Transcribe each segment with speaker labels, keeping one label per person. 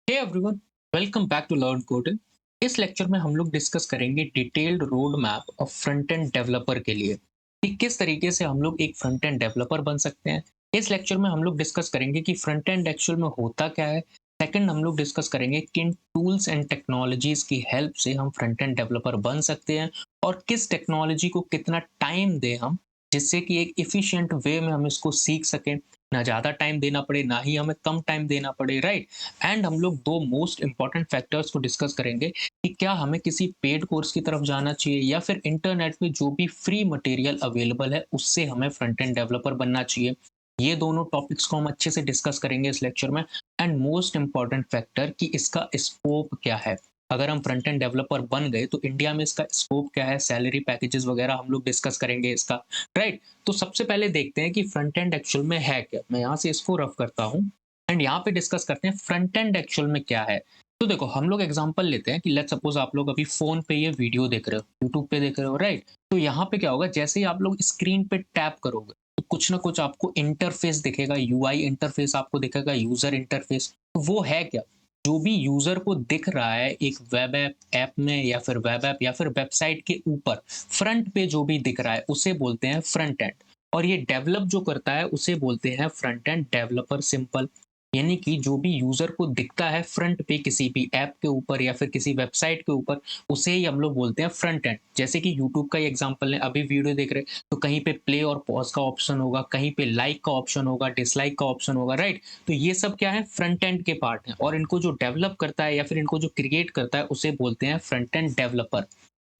Speaker 1: Hey everyone, welcome back to learn coding. इस lecture में हम लोग डिस्कस करेंगे detailed road map of front end developer के लिए कि किस तरीके से हम लोग एक फ्रंट एंड डेवलपर बन सकते हैं। इस लेक्चर में हम लोग डिस्कस करेंगे कि फ्रंट एंड एक्चुअल में होता क्या है। सेकंड, हम लोग डिस्कस करेंगे किन टूल्स एंड टेक्नोलॉजीज की हेल्प से हम फ्रंट एंड डेवलपर बन सकते हैं और किस टेक्नोलॉजी को कितना टाइम दें हम, जिससे कि एक इफिशिएंट वे में हम इसको सीख सकें। ना ज़्यादा टाइम देना पड़े, ना ही हमें कम टाइम देना पड़े, राइट। एंड हम लोग दो मोस्ट इंपॉर्टेंट फैक्टर्स को डिस्कस करेंगे कि क्या हमें किसी पेड कोर्स की तरफ जाना चाहिए या फिर इंटरनेट में जो भी फ्री मटेरियल अवेलेबल है उससे हमें फ्रंट एंड डेवलपर बनना चाहिए। ये दोनों टॉपिक्स को हम अच्छे से डिस्कस करेंगे इस लेक्चर में। एंड मोस्ट इंपॉर्टेंट फैक्टर कि इसका स्कोप क्या है। अगर हम फ्रंट एंड डेवलपर बन गए तो इंडिया में इसका स्कोप क्या है, सैलरी पैकेजेस वगैरह हम लोग डिस्कस करेंगे इसका, राइट। तो सबसे पहले देखते हैं कि फ्रंट एंड एक्चुअल में है क्या। मैं यहाँ से इसको रफ करता हूँ एंड यहाँ पे डिस्कस करते हैं फ्रंट एंड एक्चुअल में क्या है। तो देखो, हम लोग एग्जांपल लेते हैं कि लेट्स सपोज आप लोग अभी फोन पे ये वीडियो देख रहे हो, यूट्यूब पे देख रहे हो, राइट। तो यहाँ पे क्या होगा, जैसे ही आप लोग स्क्रीन पे टैप करोगे तो कुछ ना कुछ आपको इंटरफेस दिखेगा, यूआई इंटरफेस आपको दिखेगा, यूजर इंटरफेस। तो वो है क्या, जो भी यूजर को दिख रहा है एक वेब ऐप में या फिर वेब ऐप या फिर वेबसाइट के ऊपर फ्रंट पे जो भी दिख रहा है उसे बोलते हैं फ्रंट एंड। और ये डेवलप जो करता है उसे बोलते हैं फ्रंट एंड डेवलपर, सिंपल। यानी कि जो भी यूजर को दिखता है फ्रंट पे किसी भी ऐप के ऊपर या फिर किसी वेबसाइट के ऊपर, उसे ही हम लोग बोलते हैं फ्रंट एंड। जैसे कि यूट्यूब का ही एग्जांपल है, अभी वीडियो देख रहे हैं तो कहीं पे प्ले और पॉज का ऑप्शन होगा, कहीं पे लाइक का ऑप्शन होगा, डिसलाइक का ऑप्शन होगा, राइट। तो ये सब क्या है, फ्रंट एंड के पार्ट हैं और इनको जो डेवलप करता है या फिर इनको जो क्रिएट करता है उसे बोलते हैं फ्रंट एंड डेवलपर।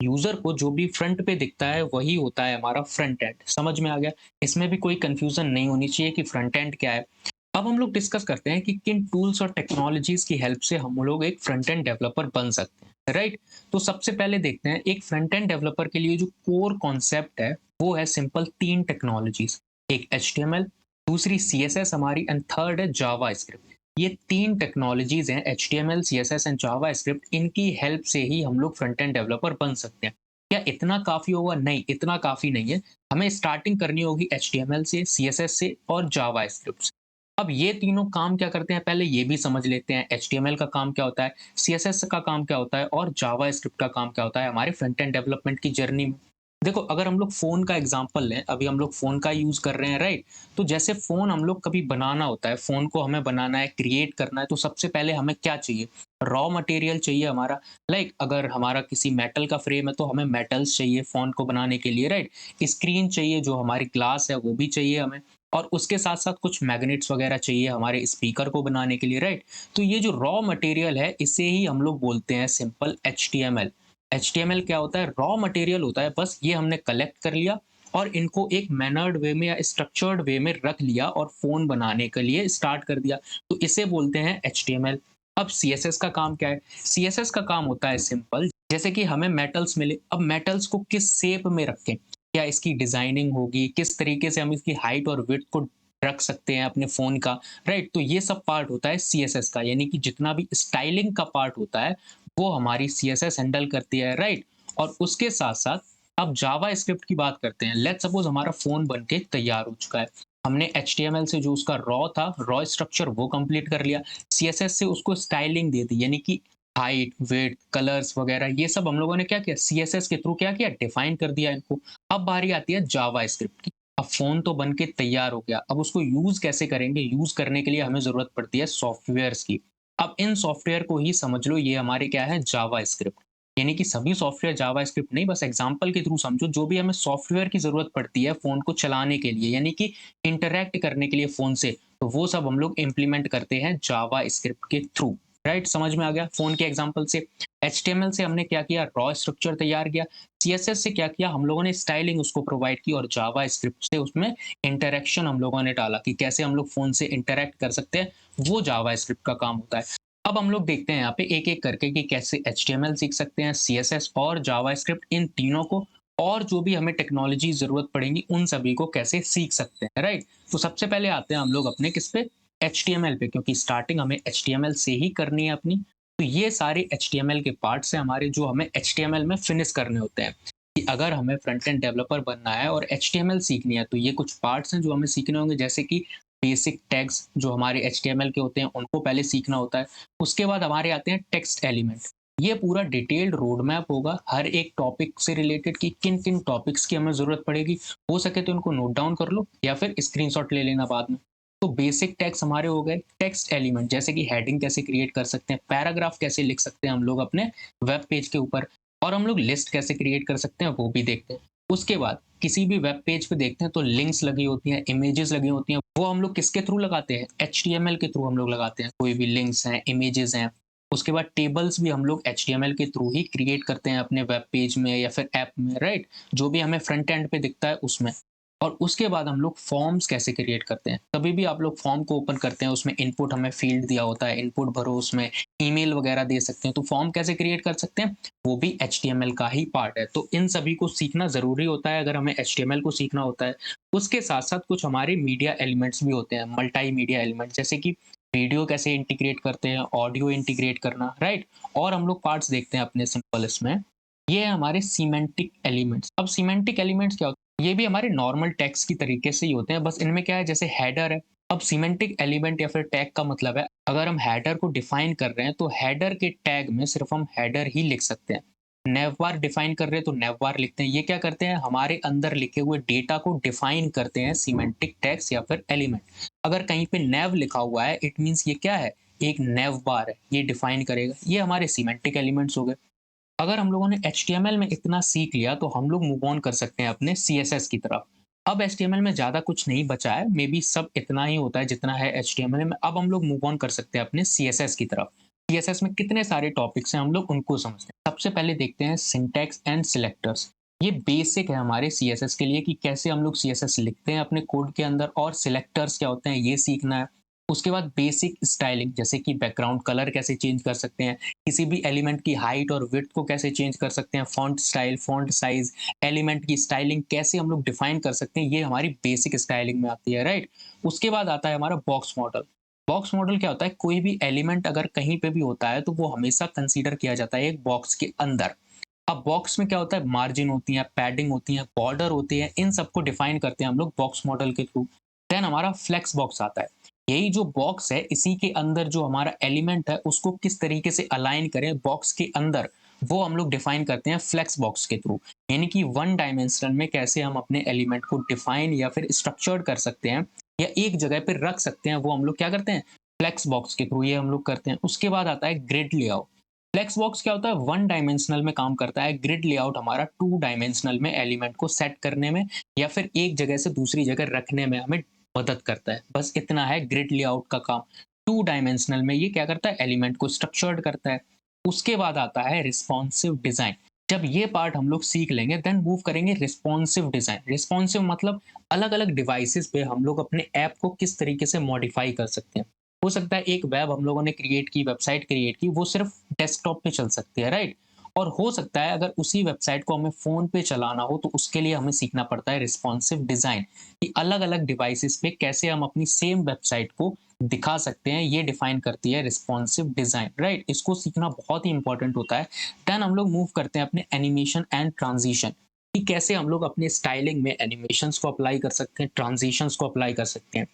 Speaker 1: यूजर को जो भी फ्रंट पे दिखता है वही होता है हमारा फ्रंट एंड। समझ में आ गया। इसमें भी कोई कंफ्यूजन नहीं होनी चाहिए कि फ्रंट एंड क्या है। अब हम लोग डिस्कस करते हैं कि किन टूल्स और टेक्नोलॉजीज की हेल्प से हम लोग एक फ्रंट एंड डेवलपर बन सकते हैं, राइट। तो सबसे पहले देखते हैं एक फ्रंट एंड डेवलपर के लिए जो कोर कॉन्सेप्ट है वो है सिंपल तीन टेक्नोलॉजीज। एक HTML, दूसरी CSS हमारी, एंड थर्ड है जावा स्क्रिप्ट। ये तीन टेक्नोलॉजीज हैं, HTML, CSS and Java script. इनकी हेल्प से ही हम लोग फ्रंट एंड डेवलपर बन सकते हैं। क्या इतना काफी होगा? नहीं, इतना काफी नहीं है। हमें स्टार्टिंग करनी होगी HTML से, CSS से और जावा स्क्रिप्ट से। अब ये तीनों काम क्या करते हैं, पहले ये भी समझ लेते हैं। HTML का काम क्या होता है, CSS का काम क्या होता है और जावा स्क्रिप्ट का काम क्या होता है हमारे फ्रंट एंड डेवलपमेंट की जर्नी में। देखो, अगर हम लोग फोन का एग्जांपल लें, अभी हम लोग फोन का यूज कर रहे हैं, राइट। तो जैसे फोन हम लोग कभी बनाना होता है, फोन को हमें बनाना है, क्रिएट करना है, तो सबसे पहले हमें क्या चाहिए, रॉ मटेरियल चाहिए हमारा। लाइक अगर हमारा किसी मेटल का फ्रेम है तो हमें मेटल्स चाहिए फोन को बनाने के लिए, राइट। स्क्रीन चाहिए, जो हमारी ग्लास है वो भी चाहिए हमें। और उसके साथ साथ कुछ मैग्नेट्स वगैरह चाहिए हमारे स्पीकर को बनाने के लिए, राइट। तो ये जो रॉ मटेरियल है इसे ही हम लोग बोलते हैं सिंपल HTML। HTML क्या होता है, रॉ मटेरियल होता है। बस ये हमने कलेक्ट कर लिया और इनको एक मैनर्ड वे में या स्ट्रक्चर्ड वे में रख लिया और फोन बनाने के लिए स्टार्ट कर दिया, तो इसे बोलते हैं HTML। अब CSS का काम क्या है, CSS का काम होता है सिंपल। जैसे कि हमें मेटल्स मिले, अब मेटल्स को किस शेप में रखें, क्या इसकी डिजाइनिंग होगी, किस तरीके से हम इसकी हाइट और विड्थ को रख सकते हैं अपने फोन का, राइट। तो ये सब पार्ट होता है CSS का, यानी कि जितना भी स्टाइलिंग का पार्ट होता है वो हमारी CSS हैंडल करती है, राइट। और उसके साथ साथ अब जावा स्क्रिप्ट की बात करते हैं। लेट्स सपोज हमारा फोन बन के तैयार हो चुका है। हमने HTML से जो उसका रॉ था, रॉ स्ट्रक्चर वो कंप्लीट कर लिया। CSS से उसको स्टाइलिंग दे दी, यानी कि हाइट, विड्थ, कलर्स वगैरह ये सब हम लोगों ने क्या किया, CSS के थ्रू क्या किया, डिफाइन कर दिया इनको। अब बारी आती है जावा स्क्रिप्ट की। अब फोन तो बन के तैयार हो गया, अब उसको यूज कैसे करेंगे, यूज करने के लिए हमें जरूरत पड़ती है सॉफ्टवेयर्स की। अब इन सॉफ्टवेयर को ही समझ लो, ये हमारे क्या है, जावा स्क्रिप्ट। यानी कि सभी सॉफ्टवेयर जावा स्क्रिप्ट नहीं, बस एग्जाम्पल के थ्रू समझो। जो भी हमें सॉफ्टवेयर की जरूरत पड़ती है फोन को चलाने के लिए, यानी कि इंटरैक्ट करने के लिए फोन से, तो वो सब हम लोग इम्प्लीमेंट करते हैं जावा स्क्रिप्ट के थ्रू, राइट। समझ में आ गया। फोन के एग्जाम्पल से HTML से हमने क्या किया, रॉ स्ट्रक्चर तैयार किया। CSS से क्या किया, हम लोगों ने स्टाइलिंग उसको प्रोवाइड की। और जावा स्क्रिप्ट से उसमें इंटरेक्शन हम लोगों ने डाला कि कैसे हम लोग फोन से इंटरेक्ट कर सकते हैं, वो जावा स्क्रिप्ट का काम होता है। अब हम लोग देखते हैं यहाँ पे एक एक करके कि कैसे HTML सीख सकते हैं, CSS और जावा स्क्रिप्ट, इन तीनों को। और जो भी हमें टेक्नोलॉजी जरूरत पड़ेगी उन सभी को कैसे सीख सकते हैं, राइट। तो सबसे पहले आते हैं हम लोग अपने किस पे, HTML पे, क्योंकि स्टार्टिंग हमें HTML से ही करनी है अपनी। तो ये सारे HTML के पार्ट्स हैं हमारे, जो हमें HTML में फिनिश करने होते हैं। कि अगर हमें फ्रंट एंड डेवलपर बनना है और HTML सीखनी है तो ये कुछ पार्ट्स हैं जो हमें सीखने होंगे, जैसे कि बेसिक टैग्स जो हमारे एचटीएमएल के होते हैं उनको पहले सीखना होता है। उसके बाद हमारे आते हैं टेक्स्ट एलिमेंट। ये पूरा डिटेल्ड रोड मैप होगा हर एक टॉपिक से रिलेटेड कि किन-किन टॉपिक्स की हमें ज़रूरत पड़ेगी। हो सके तो इनको नोट डाउन कर लो या फिर स्क्रीनशॉट ले लेना बाद में। तो बेसिक टैग्स हमारे हो गए। टेक्स्ट एलिमेंट जैसे कि हेडिंग कैसे क्रिएट कर सकते हैं, पैराग्राफ कैसे लिख सकते हैं हम लोग अपने वेब पेज के ऊपर, और हम लोग लिस्ट कैसे क्रिएट कर सकते हैं वो भी देखते हैं। उसके बाद किसी भी वेब पेज पे देखते हैं तो लिंक्स लगी होती हैं, इमेजेस लगी होती हैं, वो हम लोग किसके थ्रू लगाते हैं? एचटीएमएल के थ्रू हम लोग लगाते हैं। कोई भी लिंक्स हैं, इमेजेस हैं। उसके बाद टेबल्स भी हम लोग एचटीएमएल के थ्रू ही क्रिएट करते हैं अपने वेब पेज में या फिर ऐप में, राइट? जो भी हमें फ्रंट एंड पे दिखता है उसमें। और उसके बाद हम लोग फॉर्म्स कैसे क्रिएट करते हैं? कभी भी आप लोग फॉर्म को ओपन करते हैं, उसमें इनपुट हमें फील्ड दिया होता है, इनपुट भरो, उसमें ईमेल वगैरह दे सकते हैं। तो फॉर्म कैसे क्रिएट कर सकते हैं? वो भी एचटीएमएल का ही पार्ट है। तो इन सभी को सीखना ज़रूरी होता है अगर हमें एचटीएमएल को सीखना होता है। उसके साथ-साथ कुछ हमारे मीडिया एलिमेंट्स भी होते हैं, मल्टीमीडिया एलिमेंट्स, जैसे कि वीडियो कैसे इंटीग्रेट करते हैं, ऑडियो इंटीग्रेट करना, राइट? और हम लोग पार्ट्स देखते हैं अपने सिंपल इसमें। ये है हमारे सिमेंटिक एलिमेंट्स। अब सिमेंटिक एलिमेंट्स क्या होते हैं? ये भी हमारे नॉर्मल टेक्स्ट की तरीके से ही होते हैं, बस इनमें क्या है, जैसे हेडर है। अब सिमेंटिक एलिमेंट या फिर टैग का मतलब है, अगर हम हेडर को डिफाइन कर रहे हैं तो हेडर के टैग में सिर्फ हम हेडर ही लिख सकते हैं। नैवबार डिफाइन कर रहे हैं तो नैवबार लिखते हैं। ये क्या करते हैं, हमारे अंदर लिखे हुए डेटा को डिफाइन करते हैं सिमेंटिक टैग्स या फिर एलिमेंट। अगर कहीं पे नैव लिखा हुआ है, इट मीन्स ये क्या है, एक नैवबार है, ये डिफाइन करेगा। ये हमारे सिमेंटिक एलिमेंट्स हो गए। अगर हम लोगों ने एचटीएमएल में इतना सीख लिया तो हम लोग मूव ऑन कर सकते हैं अपने सीएसएस की तरफ। अब एचटीएमएल में ज़्यादा कुछ नहीं बचा है, मे बी सब इतना ही होता है जितना है एचटीएमएल में। अब हम लोग मूव ऑन कर सकते हैं अपने सीएसएस की तरफ। सीएसएस में कितने सारे टॉपिक्स हैं, हम लोग उनको समझते हैं। सबसे पहले देखते हैं सिंटैक्स एंड सिलेक्टर्स। ये बेसिक है हमारे सीएसएस के लिए कि कैसे हम लोग सीएसएस लिखते हैं अपने कोड के अंदर, और सिलेक्टर्स क्या होते हैं ये सीखना है। उसके बाद बेसिक स्टाइलिंग, जैसे कि बैकग्राउंड कलर कैसे चेंज कर सकते हैं, किसी भी एलिमेंट की हाइट और विड्थ को कैसे चेंज कर सकते हैं, font style, font size, element की स्टाइलिंग कैसे हम लोग डिफाइन कर सकते हैं, ये हमारी बेसिक स्टाइलिंग में आती है, राइट? उसके बाद आता है हमारा बॉक्स मॉडल। बॉक्स मॉडल क्या होता है, कोई भी एलिमेंट अगर कहीं पे भी होता है तो वो हमेशा कंसीडर किया जाता है एक बॉक्स के अंदर। अब बॉक्स में क्या होता है, मार्जिन होती है, पैडिंग होती है, बॉर्डर होती है, इन सबको डिफाइन करते हैं हम लोग बॉक्स मॉडल के थ्रू। देन हमारा फ्लेक्स बॉक्स आता है। यही जो बॉक्स है, इसी के अंदर जो हमारा एलिमेंट है उसको किस तरीके से अलाइन करें बॉक्स के अंदर, वो हम लोग डिफाइन करते हैं फ्लेक्स बॉक्स के थ्रू। यानी कि वन डायमेंशनल में कैसे हम अपने एलिमेंट को डिफाइन या फिर स्ट्रक्चर्ड कर सकते हैं या एक जगह पर रख सकते हैं, वो हम लोग क्या करते हैं, फ्लेक्स बॉक्स के थ्रू ये हम लोग करते हैं। उसके बाद आता है ग्रिड लेआउट। फ्लेक्स बॉक्स क्या होता है, वन डायमेंशनल में काम करता है। ग्रिड लेआउट हमारा टू डायमेंशनल में एलिमेंट को सेट करने में या फिर एक जगह से दूसरी जगह रखने में हमें मदद करता है। बस इतना है ग्रिड लेआउट का काम। टू डायमेंशनल में ये क्या करता है, एलिमेंट को स्ट्रक्चर्ड करता है। उसके बाद आता है रिस्पॉन्सिव डिजाइन। जब ये पार्ट हम लोग सीख लेंगे देन मूव करेंगे रिस्पॉन्सिव डिजाइन। रिस्पॉन्सिव मतलब अलग अलग डिवाइसेस पे हम लोग अपने ऐप को किस तरीके से मॉडिफाई कर सकते हैं। हो सकता है एक वेब हम लोगों ने क्रिएट की, वेबसाइट क्रिएट की, वो सिर्फ डेस्कटॉप पे चल सकती है, राइट? और हो सकता है अगर उसी वेबसाइट को हमें फ़ोन पे चलाना हो तो उसके लिए हमें सीखना पड़ता है रिस्पॉन्सिव डिज़ाइन, कि अलग-अलग डिवाइसेस पे कैसे हम अपनी सेम वेबसाइट को दिखा सकते हैं, ये डिफाइन करती है रिस्पॉन्सिव डिज़ाइन, राइट? इसको सीखना बहुत ही इंपॉर्टेंट होता है। देन हम लोग मूव करते हैं अपने एनिमेशन एंड ट्रांजिशन, कि कैसे हम लोग अपने स्टाइलिंग में एनिमेशंस को अप्लाई कर सकते हैं, ट्रांजिशंस को अप्लाई कर सकते हैं।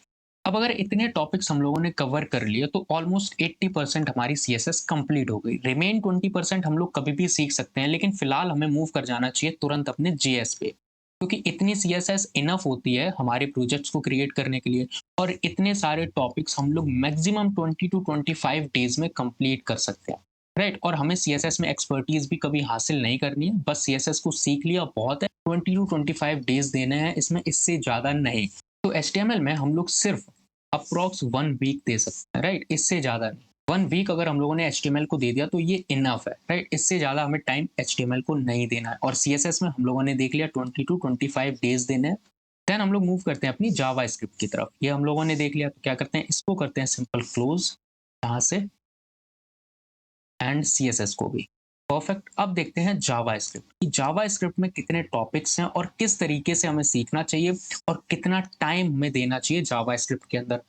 Speaker 1: अब अगर इतने टॉपिक्स हम लोगों ने कवर कर लिए तो ऑलमोस्ट 80% हमारी सीएसएस कंप्लीट हो गई। रिमेन 20% हम लोग कभी भी सीख सकते हैं, लेकिन फिलहाल हमें मूव कर जाना चाहिए तुरंत अपने जेएस पे, क्योंकि इतनी सीएसएस इनफ होती है हमारे प्रोजेक्ट्स को क्रिएट करने के लिए। और इतने सारे टॉपिक्स हम लोग मैक्सिमम 20 to 25 डेज में कंप्लीट कर सकते हैं, राइट? और हमें सीएसएस में एक्सपर्टीज भी कभी हासिल नहीं करनी है, बस सीएसएस को सीख लिया बहुत है। 20 to 25 डेज देने हैं इसमें, इससे ज्यादा नहीं। तो एचटीएमएल में हम लोग सिर्फ अप्रॉक्स 1 वीक दे सकते हैं, राइट? इससे ज़्यादा नहीं। 1 वीक अगर हम लोगों ने एचटीएमएल को दे दिया तो ये इनफ है, राइट? इससे ज़्यादा हमें टाइम एचटीएमएल को नहीं देना है। और सीएसएस में हम लोगों ने देख लिया 20 to 25 डेज देने हैं। देन हम लोग मूव करते हैं अपनी जावा स्क्रिप्ट की तरफ। ये हम लोगों ने देख लिया, तो क्या करते हैं, इसको करते हैं सिंपल क्लोज यहाँ से, एंड सीएसएस को भी। परफेक्ट। अब देखते हैं जावा स्क्रिप्ट, कि जावा स्क्रिप्ट में कितने टॉपिक्स हैं और किस तरीके से हमें सीखना चाहिए और कितना टाइम हमें देना चाहिए जावा स्क्रिप्ट के अंदर।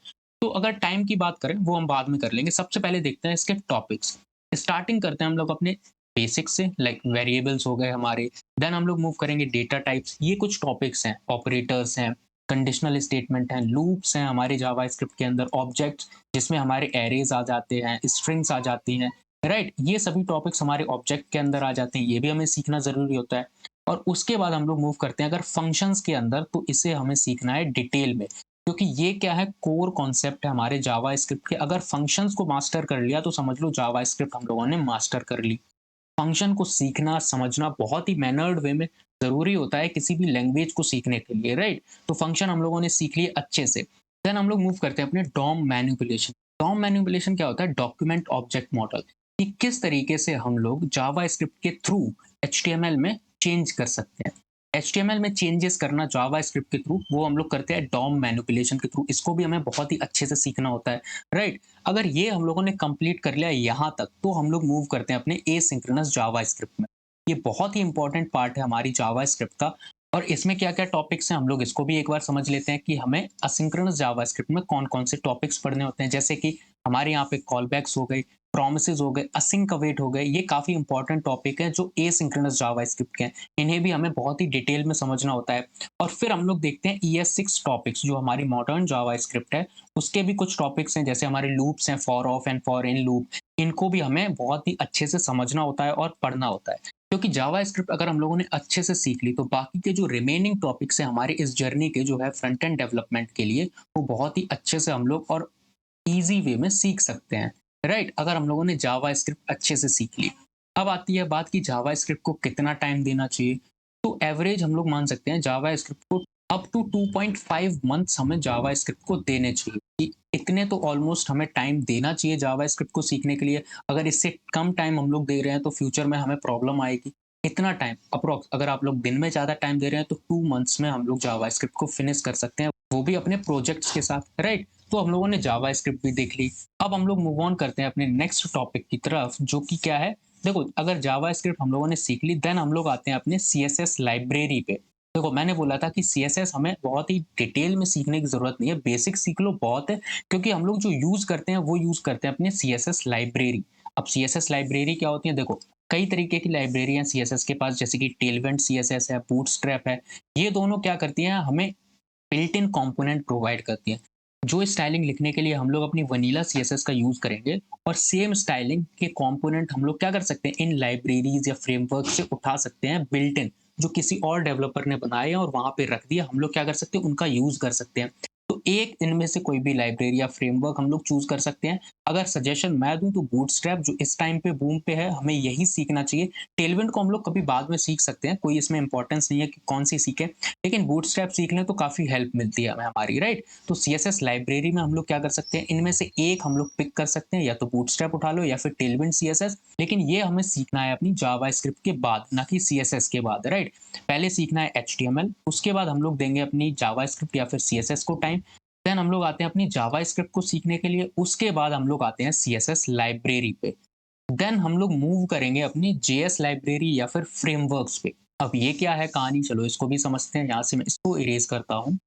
Speaker 1: तो अगर टाइम की बात करें वो हम बाद में कर लेंगे, सबसे पहले देखते हैं इसके टॉपिक्स। स्टार्टिंग करते हैं हम लोग अपने बेसिक से, लाइक वेरिएबल्स हो गए हमारे। देन हम लोग मूव करेंगे डेटा टाइप्स, ये कुछ टॉपिक्स हैं, ऑपरेटर्स हैं, कंडीशनल स्टेटमेंट हैं, लूप्स हैं हमारे जावास्क्रिप्ट के अंदर, ऑब्जेक्ट्स जिसमें हमारे एरेज़ आ जाते हैं, स्ट्रिंग्स आ जाती हैं, राइट? ये सभी टॉपिक्स हमारे ऑब्जेक्ट के अंदर आ जाते हैं, ये भी हमें सीखना ज़रूरी होता है। और उसके बाद हम लोग मूव करते हैं अगर फंक्शंस के अंदर, तो इसे हमें सीखना है डिटेल में, क्योंकि ये क्या है, कोर कॉन्सेप्ट है हमारे जावास्क्रिप्ट के। अगर फंक्शंस को मास्टर कर लिया तो समझ लो जावास्क्रिप्ट हम लोगों ने मास्टर कर ली। फंक्शन को सीखना, समझना बहुत ही मैनर्ड वे में ज़रूरी होता है किसी भी लैंग्वेज को सीखने के लिए, राइट? तो फंक्शन हम लोगों ने सीख लिए अच्छे से। देन हम लोग मूव करते हैं अपने डॉम मैनिपुलेशन। डॉम मैनिपुलेशन क्या होता है? डॉक्यूमेंट ऑब्जेक्ट मॉडल, कि किस तरीके से हम लोग जावास्क्रिप्ट के थ्रू एचटीएमएल में चेंज कर सकते हैं। एचटीएमएल में चेंजेस करना जावास्क्रिप्ट के थ्रू, वो हम लोग करते हैं डॉम मैनिपुलेशन के थ्रू। इसको भी हमें बहुत ही अच्छे से सीखना होता है, राइट? अगर ये हम लोगों ने कंप्लीट कर लिया यहाँ तक, तो हम लोग मूव करते हैं अपने एसिंक्रोनस जावास्क्रिप्ट में। ये बहुत ही इंपॉर्टेंट पार्ट है हमारी जावास्क्रिप्ट का। और इसमें क्या-क्या टॉपिक्स हैं, हम लोग इसको भी एक बार समझ लेते हैं कि हमें असिंक्रोनस जावास्क्रिप्ट में कौन-कौन से टॉपिक्स पढ़ने होते हैं। जैसे कि हमारे यहाँ पे कॉलबैक्स हो गए, प्रॉमिसेस हो गए, असिंक अवेट हो गए, ये काफ़ी इंपॉर्टेंट टॉपिक है जो एसिंक्रोनस जावास्क्रिप्ट के हैं। इन्हें भी हमें बहुत ही डिटेल में समझना होता है। और फिर हम लोग देखते हैं ES6 टॉपिक्स, जो हमारी मॉडर्न जावास्क्रिप्ट है, उसके भी कुछ टॉपिक्स हैं, जैसे हमारे लूप्स हैं, for of and for in loop. इनको भी हमें बहुत ही अच्छे से समझना होता है और पढ़ना होता है, क्योंकि जावास्क्रिप्ट अगर हम लोगों ने अच्छे से सीख ली, तो बाकी के जो रिमेनिंग टॉपिक्स हैं हमारे इस जर्नी के, जो है फ्रंट एंड डेवलपमेंट के लिए, वो बहुत ही अच्छे से हम लोग और ईज़ी वे में सीख सकते हैं, राइट? अगर हम लोगों ने जावास्क्रिप्ट अच्छे से सीख ली। अब आती है बात कि जावास्क्रिप्ट को कितना टाइम देना चाहिए। तो एवरेज हम लोग मान सकते हैं जावास्क्रिप्ट को अप टू 2.5 मंथ्स हमें जावास्क्रिप्ट को देने चाहिए, कि इतने तो ऑलमोस्ट हमें टाइम देना चाहिए जावास्क्रिप्ट को सीखने के लिए। अगर इससे कम टाइम हम लोग दे रहे हैं तो फ्यूचर में हमें प्रॉब्लम आएगी। इतना टाइम अप्रॉक्स अगर आप लोग दिन में ज़्यादा टाइम दे रहे हैं, तो 2 मंथ्स में हम लोग जावास्क्रिप्ट को फिनिश कर सकते हैं, वो भी अपने प्रोजेक्ट्स के साथ, राइट? तो हम लोगों ने जावास्क्रिप्ट भी देख ली। अब हम लोग मूव ऑन करते हैं अपने नेक्स्ट टॉपिक की तरफ, जो कि क्या है? देखो, अगर जावास्क्रिप्ट हम लोगों ने सीख ली, देन हम लोग आते हैं अपने सीएसएस लाइब्रेरी पे। देखो, मैंने बोला था कि सीएसएस हमें बहुत ही डिटेल में सीखने की ज़रूरत नहीं है, बेसिक सीख लो बहुत है, क्योंकि हम लोग जो यूज़ करते हैं, वो यूज़ करते हैं अपने सीएसएस लाइब्रेरी। अब सीएसएस लाइब्रेरी क्या होती है? देखो, कई तरीके की लाइब्रेरी हैं सीएसएस के पास, जैसे कि टेलविंड सीएसएस है, बूटस्ट्रैप है। ये दोनों क्या करती हैं? हमें बिल्ट इन कंपोनेंट प्रोवाइड करती हैं। जो स्टाइलिंग लिखने के लिए हम लोग अपनी वनीला सीएसएस का यूज़ करेंगे, और सेम स्टाइलिंग के कंपोनेंट हम लोग क्या कर सकते हैं? इन लाइब्रेरीज़ या फ्रेमवर्क से उठा सकते हैं बिल्ट इन, जो किसी और डेवलपर ने बनाए हैं और वहाँ पे रख दिया, हम लोग क्या कर सकते हैं? उनका यूज़ कर सकते हैं। तो एक इनमें से कोई भी लाइब्रेरी या फ्रेमवर्क हम लोग चूज़ कर सकते हैं। अगर सजेशन मैं दूँ, तो बूटस्ट्रैप जो इस टाइम पे बूम पे है, हमें यही सीखना चाहिए। टेलविंड को हम लोग कभी बाद में सीख सकते हैं, कोई इसमें इंपॉर्टेंस नहीं है कि कौन-सी सीखें। लेकिन बूटस्ट्रैप सीख लें तो काफ़ी हेल्प मिलती है हमें हमारी, राइट? तो सीएसएस लाइब्रेरी में हम लोग क्या कर सकते हैं? इनमें से एक हम लोग पिक कर सकते हैं, या तो बूटस्ट्रैप उठा लो या फिर टेलविंड सीएसएस। लेकिन ये हमें सीखना है अपनी जावास्क्रिप्ट के बाद, ना कि सीएसएस के बाद, राइट? पहले सीखना है एचटीएमएल, उसके बाद हम लोग देंगे अपनी जावास्क्रिप्ट या फिर सीएसएस को टाइम। देन हम लोग आते हैं अपनी जावास्क्रिप्ट को सीखने के लिए, उसके बाद हम लोग आते हैं सीएसएस लाइब्रेरी पे। देन हम लोग मूव करेंगे अपनी जेएस लाइब्रेरी या फिर फ्रेमवर्क्स पे। अब ये क्या है कहानी, चलो इसको भी समझते हैं। यहाँ से मैं इसको इरेज करता हूँ।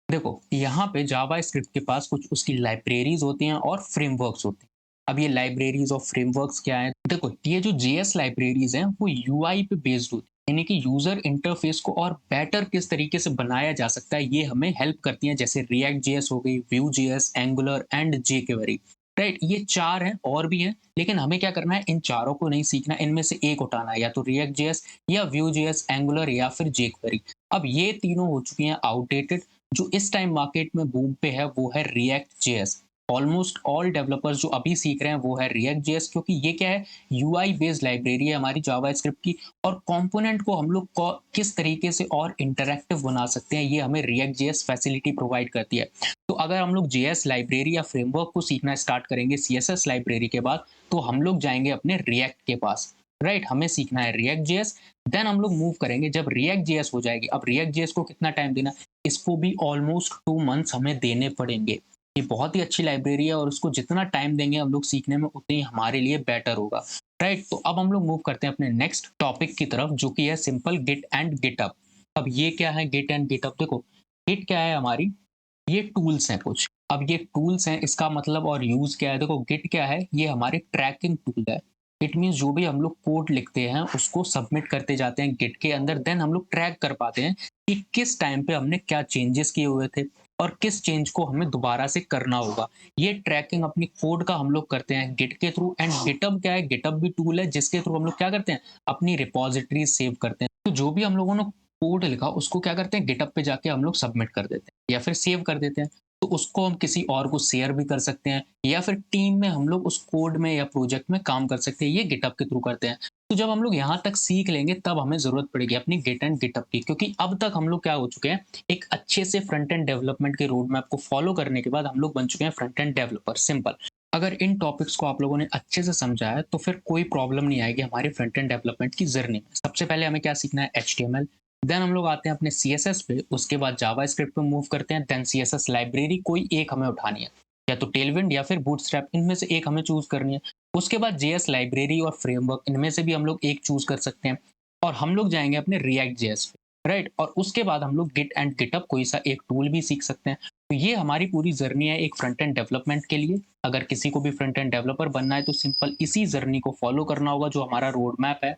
Speaker 1: देखो, यहाँ पे जावास्क्रिप्ट के पास कुछ उसकी लाइब्रेरीज होती हैं और फ्रेमवर्क्स होते हैं। अब ये लाइब्रेरीज और फ्रेमवर्क्स क्या है? देखो, ये जो जेएस लाइब्रेरीज हैं, वो यूआई पे बेस्ड होती है, यानी कि यूजर इंटरफेस को और बेटर किस तरीके से बनाया जा सकता है, ये हमें हेल्प करती हैं। जैसे रिएक्ट जेएस हो गई, Vue JS, angular and jQuery, right? ये चार हैं, और भी हैं, लेकिन हमें क्या करना है? इन चारों को नहीं सीखना, इनमें से एक उठाना है, या तो रिएक्ट जेएस, या व्यू जेएस, एंगुलर, या फिर जेक्वेरी। अब ये तीनों हो चुकी हैं आउटडेटेड। जो इस टाइम मार्केट में बूम पे है, वो है react JS. Almost all developers जो अभी सीख रहे हैं, वो है रिएक्ट जेएस, क्योंकि ये क्या है? यूआई बेस्ड लाइब्रेरी है हमारी जावास्क्रिप्ट की, और कंपोनेंट को हम लोग किस तरीके से और इंटरैक्टिव बना सकते हैं, ये हमें रिएक्ट जेएस फैसिलिटी प्रोवाइड करती है। तो अगर हम लोग जेएस लाइब्रेरी या फ्रेमवर्क को सीखना स्टार्ट करेंगे सीएसएस लाइब्रेरी के बाद, तो हम लोग जाएंगे अपने रिएक्ट के पास, राइट? हमें सीखना है रिएक्ट जेएस। देन हम लोग मूव करेंगे जब रिएक्ट जेएस हो जाएगी। अब रिएक्ट जेएस को कितना टाइम देना? इसको भी ऑलमोस्ट 2 मंथ्स हमें देने पड़ेंगे। ये बहुत ही अच्छी लाइब्रेरी है, और उसको जितना टाइम देंगे हम लोग सीखने में, उतनी हमारे लिए बेटर होगा, राइट? तो अब हम लोग मूव करते हैं अपने नेक्स्ट टॉपिक की तरफ, जो कि है सिंपल गिट एंड गिटअप। अब ये क्या है गिट एंड गिटअप? देखो, गिट क्या है हमारी? ये टूल्स हैं कुछ। अब ये टूल्स हैं, इसका मतलब और यूज़ क्या है? देखो, गिट क्या है? ये हमारी ट्रैकिंग टूल है। इट मीन्स जो भी हम लोग कोड लिखते हैं उसको सबमिट करते जाते हैं गिट के अंदर, देन हम लोग ट्रैक कर पाते हैं कि किस टाइम पे हमने क्या चेंजेस किए हुए थे और किस चेंज को हमें दोबारा से करना होगा। ये ट्रैकिंग अपनी कोड का हम लोग करते हैं गिट के थ्रू। एंड गिटअप क्या है, गिटअप भी टूल है जिसके थ्रू हम लोग क्या करते हैं, अपनी रिपोजिटरी सेव करते हैं। तो जो भी हम लोगों ने कोड लिखा उसको क्या करते हैं, गिटअप पे जाके हम लोग सबमिट कर देते हैं या फिर सेव कर देते हैं। तो उसको हम किसी और को शेयर भी कर सकते हैं या फिर टीम में हम लोग उस कोड में या प्रोजेक्ट में काम कर सकते हैं। ये गिटअप के थ्रू करते हैं। तो जब हम लोग यहाँ तक सीख लेंगे तब हमें जरूरत पड़ेगी अपनी गिट एंड गिटअप की, क्योंकि अब तक हम लोग क्या हो चुके हैं, एक अच्छे से फ्रंट एंड डेवलपमेंट के रोड मैप को फॉलो करने के बाद हम लोग बन चुके हैं फ्रंट एंड डेवलपर। सिंपल। अगर इन टॉपिक्स को आप लोगों ने अच्छे से समझा है तो फिर कोई प्रॉब्लम नहीं आएगी हमारी फ्रंट एंड डेवलपमेंट की जर्नी में। सबसे पहले हमें क्या सीखना है, HTML। देन हम लोग आते हैं अपने CSS पे, उसके बाद जावास्क्रिप्ट पे मूव करते हैं। देन CSS लाइब्रेरी कोई एक हमें उठानी है, या तो टेलविंड या फिर बूटस्ट्रैप, इनमें से एक हमें चूज करनी है। उसके बाद JS लाइब्रेरी और फ्रेमवर्क, इनमें से भी हम लोग एक चूज कर सकते हैं। और हम लोग जाएंगे अपने रिएक्ट JS पे, राइट। और उसके बाद हम लोग गिट एंड गिटअप कोई सा एक टूल भी सीख सकते हैं। तो ये हमारी पूरी जर्नी है एक फ्रंट एंड डेवलपमेंट के लिए। अगर किसी को भी फ्रंट एंड डेवलपर बनना है तो सिंपल इसी जर्नी को फॉलो करना होगा जो हमारा रोड मैप है।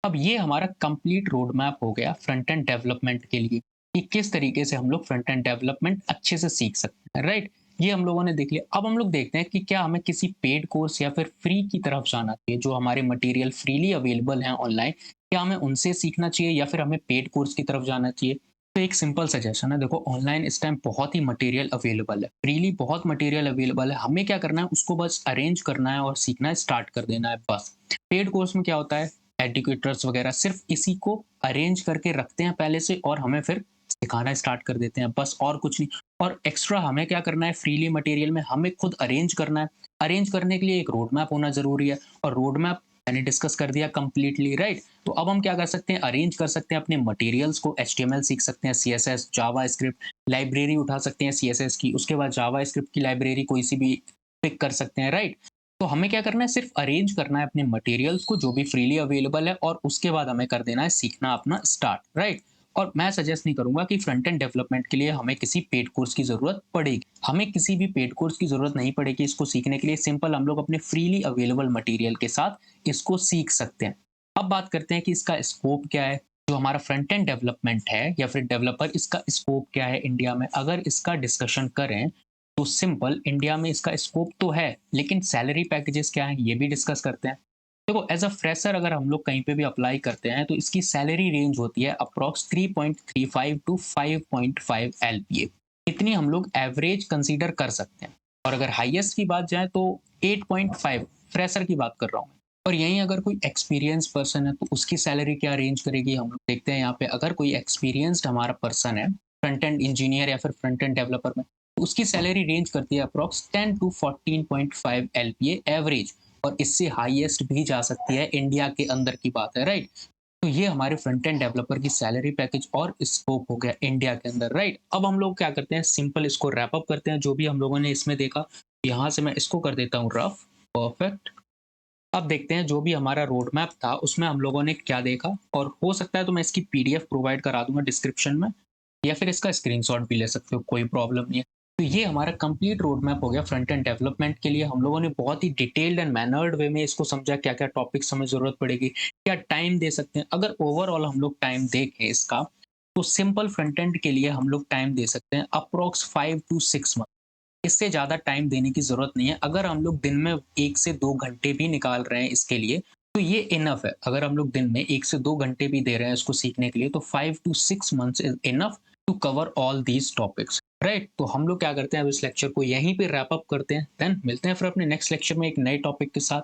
Speaker 1: अब ये हमारा कंप्लीट रोड मैप हो गया फ्रंट एंड डेवलपमेंट के लिए, कि किस तरीके से हम लोग फ्रंट एंड डेवलपमेंट अच्छे से सीख सकते हैं, राइट। ये हम लोगों ने देख लिया। अब हम लोग देखते हैं कि क्या हमें किसी पेड कोर्स या फिर फ्री की तरफ जाना चाहिए। जो हमारे मटेरियल फ्रीली अवेलेबल हैं ऑनलाइन, क्या हमें उनसे सीखना चाहिए या फिर हमें पेड कोर्स की तरफ जाना चाहिए। तो एक सिंपल सजेशन है, देखो ऑनलाइन इस टाइम बहुत ही मटेरियल अवेलेबल है, फ्रीली बहुत मटेरियल अवेलेबल है। हमें क्या करना है, उसको बस अरेंज करना है और सीखना स्टार्ट कर देना है बस। पेड कोर्स में क्या होता है, एडुकेटर्स वगैरह सिर्फ इसी को अरेंज करके रखते हैं पहले से और हमें फिर सिखाना स्टार्ट कर देते हैं, बस और कुछ नहीं। और एक्स्ट्रा हमें क्या करना है, फ्रीली मटेरियल में हमें खुद अरेंज करना है। अरेंज करने के लिए एक रोड मैप होना जरूरी है, और रोड मैप मैंने डिस्कस कर दिया कंप्लीटली, राइट। तो अब हम क्या कर सकते हैं, अरेंज कर सकते हैं अपने मटेरियल्स को। HTML सीख सकते हैं, CSS, जावा स्क्रिप्ट लाइब्रेरी उठा सकते हैं CSS की, उसके बाद जावा स्क्रिप्ट की लाइब्रेरी कोई सी भी पिक कर सकते हैं, राइट। तो हमें क्या करना है, सिर्फ अरेंज करना है अपने मटेरियल्स को जो भी फ्रीली अवेलेबल है, और उसके बाद हमें कर देना है सीखना अपना स्टार्ट, राइट। और मैं सजेस्ट नहीं करूंगा कि फ्रंट एंड डेवलपमेंट के लिए हमें किसी पेड कोर्स की जरूरत पड़ेगी। हमें किसी भी पेड कोर्स की जरूरत नहीं पड़ेगी इसको सीखने के लिए। सिंपल हम लोग अपने फ्रीली अवेलेबल मटेरियल के साथ इसको सीख सकते हैं। अब बात करते हैं कि इसका स्कोप क्या है। जो हमारा फ्रंट एंड डेवलपमेंट है या फिर डेवलपर, इसका स्कोप क्या है इंडिया में, अगर इसका डिस्कशन करें तो सिंपल इंडिया में इसका स्कोप तो है, लेकिन सैलरी पैकेजेस क्या है ये भी डिस्कस करते हैं। देखो एज अ फ्रेशर अगर हम लोग कहीं पे भी अप्लाई करते हैं तो इसकी सैलरी रेंज होती है अप्रॉक्स 3.35 टू 5.5 LPA। इतनी हम लोग एवरेज कंसीडर कर सकते हैं। और अगर हाईएस्ट की बात जाए तो 8.5, फ्रेशर की बात कर रहा हूँ। और यहीं अगर कोई एक्सपीरियंस पर्सन है तो उसकी सैलरी क्या रेंज करेगी, हम लोग देखते हैं यहाँ पे। अगर कोई एक्सपीरियंस्ड हमारा पर्सन है फ्रंट एंड इंजीनियर या फिर फ्रंट एंड डेवलपर में, तो उसकी सैलरी रेंज करती है अप्रॉक्स 10 टू 14.5 LPA एवरेज। और इससे हाईएस्ट भी जा सकती है, इंडिया के अंदर की बात है, राइट। तो ये हमारे फ्रंट एंड डेवलपर की सैलरी पैकेज और स्कोप हो गया इंडिया के अंदर, राइट। अब हम लोग क्या करते हैं, सिंपल इसको रैप अप करते हैं जो भी हम लोगों ने इसमें देखा। यहाँ से मैं इसको कर देता हूँ रफ, परफेक्ट। अब देखते हैं जो भी हमारा रोड मैप था उसमें हम लोगों ने क्या देखा। और हो सकता है तो मैं इसकी PDF प्रोवाइड करा दूंगा डिस्क्रिप्शन में, या फिर इसका स्क्रीनशॉट भी ले सकते हो, कोई प्रॉब्लम नहीं है। तो ये हमारा कंप्लीट रोड मैप हो गया फ्रंट एंड डेवलपमेंट के लिए। हम लोगों ने बहुत ही डिटेल्ड एंड मैनर्ड वे में इसको समझा, क्या क्या टॉपिक्स हमें जरूरत पड़ेगी, क्या टाइम दे सकते हैं। अगर ओवरऑल हम लोग टाइम देखें इसका, तो सिंपल फ्रंट एंड के लिए हम लोग टाइम दे सकते हैं अप्रोक्स 5 to 6 मंथ। इससे ज़्यादा टाइम देने की ज़रूरत नहीं है। अगर हम लोग दिन में 1 से 2 घंटे भी निकाल रहे हैं इसके लिए, तो ये इनफ है। अगर हम लोग दिन में 1 से 2 घंटे भी दे रहे हैं इसको सीखने के लिए, तो 5 to 6 months is enough to cover all these topics, right. तो हम लोग क्या करते हैं, अब इस लेक्चर को यहीं पे रैप अप करते हैं, देन मिलते हैं फिर अपने नेक्स्ट लेक्चर में एक नए टॉपिक के साथ।